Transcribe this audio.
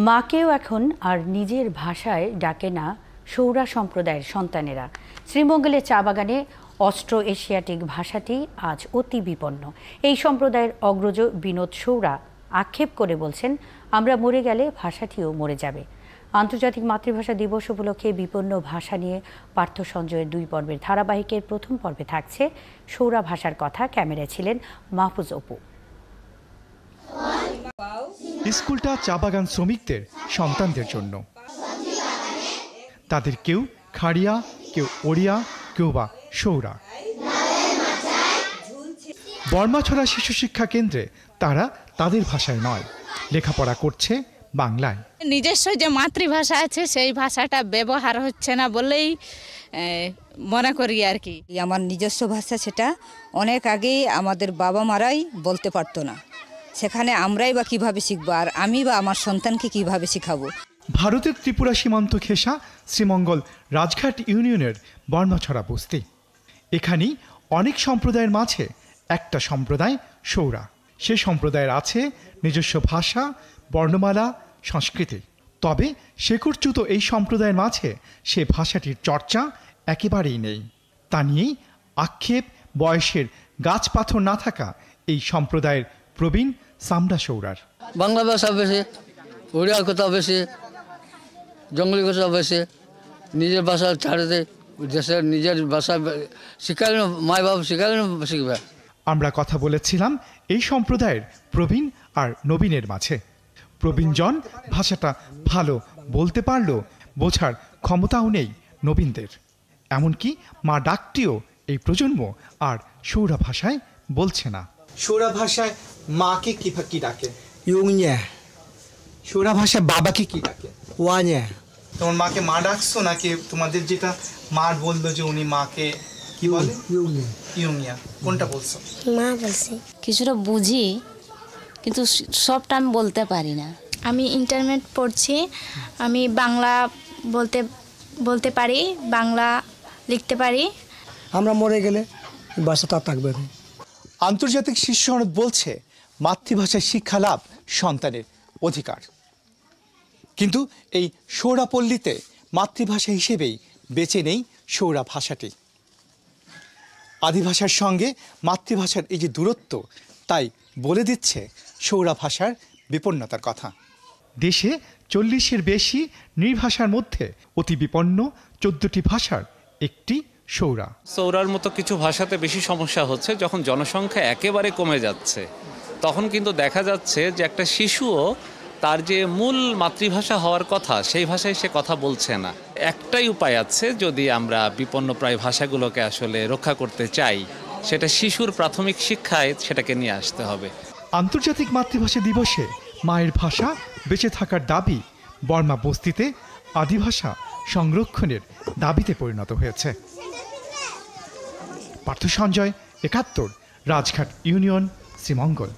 মাকেও এখন আর নিজের ভাষায় ডাকে না সৌরা সম্প্রদায়ের সন্তানেরা। শ্রীমঙ্গলের চা বাগানে অস্ট্রো এশিয়াটিক ভাষাটি আজ অতি বিপন্ন। এই সম্প্রদায়ের অগ্রজ বিনোদ সৌরা আক্ষেপ করে বলছেন, আমরা মরে গেলে ভাষাটিও মরে যাবে। আন্তর্জাতিক মাতৃভাষা দিবস উপলক্ষে বিপন্ন ভাষা নিয়ে পার্থ সঞ্জয়ের 2 পর্বের ধারাবাহিকের প্রথম পর্বে থাকছে সৌরা ভাষার কথা। ক্যামেরায় ছিলেন মাহফুজ অপু। স্কুলটা চা বাগান শ্রমিকদের সন্তানদের জন্য। তাদের কেউ খাড়িয়া, কেউ ওড়িয়া, কেউ বা সৌরা। বর্মাছড়া শিশু শিক্ষা কেন্দ্রে তারা তাদের ভাষায় নয়, লেখাপড়া করছে বাংলায়। নিজস্ব যে মাতৃভাষা আছে সেই ভাষাটা ব্যবহার হচ্ছে না বলেই মনে করি আর কি। আমার নিজস্ব ভাষা সেটা অনেক আগেই আমাদের বাবা মারাই বলতে পারতো না, সেখানে আমরাই বা কিভাবে শিখবো, আর আমি বা আমার সন্তানকে কিভাবে শিখাবো। ভারতের ত্রিপুরা সীমান্ত ঘেঁষা শ্রীমঙ্গল রাজঘাট ইউনিয়নের বর্মাছড়া বস্তি। এখানেই অনেক সম্প্রদায়ের মাঝে একটা সম্প্রদায় সৌরা। সে সম্প্রদায়ের আছে নিজস্ব ভাষা, বর্ণমালা, সংস্কৃতি। তবে শেকড়চ্যুত এই সম্প্রদায়ের মাঝে সে ভাষাটির চর্চা একেবারেই নেই। তা নিয়েই আক্ষেপ বয়সের গাছ পাথর না থাকা এই সম্প্রদায়ের প্রবীণ সামরা সৌরার। বাংলা ভাষা বেশি, ওড়িয়া কথা বেশি, জঙ্গলি কথা বেশি। নিজের ভাষা ছাড়ে দেশের নিজের ভাষা শিখালে মাই বাবা শিখালে শিখবে। আমরা কথা বলেছিলাম এই সম্প্রদায়ের প্রবীণ আর নবীনের মাঝে। প্রবীণজন ভাষাটা ভালো বলতে পারলেও বোঝার ক্ষমতাও নেই নবীনদের। এমনকি মা ডাকটিও এই প্রজন্ম আর সৌরা ভাষায় বলছে না। সৌরা ভাষায় মাকে কি ডাকে? ইউংয়ে। সৌরা ভাষায় বাবাকে কি ডাকে? ওয়াnye। তোমার মাকে মা ডাকছো নাকি তোমাদের যেটা মা বললো যে উনি মাকে কি বলে? ইউংয়ে। ইউংয়া। কোনটা বলছো? মা বলছি। কিছুটা বুঝি কিন্তু সবটা আমি বলতে পারি না। আমি ইন্টারমিডিয়েট পড়ছি, আমি বাংলা বলতে পারি, বাংলা লিখতে পারি। আমরা মরে গেলে ভাষা তার থাকবে না। আন্তর্জাতিক শিশু সনদ বলছে মাতৃভাষায় শিক্ষা লাভ সন্তানের অধিকার, কিন্তু এই সৌরাপল্লীতে মাতৃভাষা হিসেবেই বেঁচে নেই সৌরা ভাষাটি। আদিভাষার সঙ্গে মাতৃভাষার এই যে দূরত্ব, তাই বলে দিচ্ছে সৌরা ভাষার বিপন্নতার কথা। দেশে 40-এর বেশি নৃভাষার মধ্যে অতি বিপন্ন 14টি ভাষার একটি সৌরা। সৌরার মতো কিছু ভাষাতে বেশি সমস্যা হচ্ছে যখন জনসংখ্যা একেবারে কমে যাচ্ছে, তখন কিন্তু দেখা যাচ্ছে যে একটা শিশুও তার যে মূল মাতৃভাষা হওয়ার কথা সেই ভাষায় সে কথা বলছে না। একটাই উপায় আছে, যদি আমরা বিপন্নপ্রায় ভাষাগুলোকে আসলে রক্ষা করতে চাই, সেটা শিশুর প্রাথমিক শিক্ষায় সেটাকে নিয়ে আসতে হবে। আন্তর্জাতিক মাতৃভাষা দিবসে মায়ের ভাষা বেঁচে থাকার দাবি বর্মা বস্তিতে আদিভাষা সংরক্ষণের দাবিতে পরিণত হয়েছে। পার্থ সঞ্জয়, 71, রাজঘাট ইউনিয়ন, শ্রীমঙ্গল।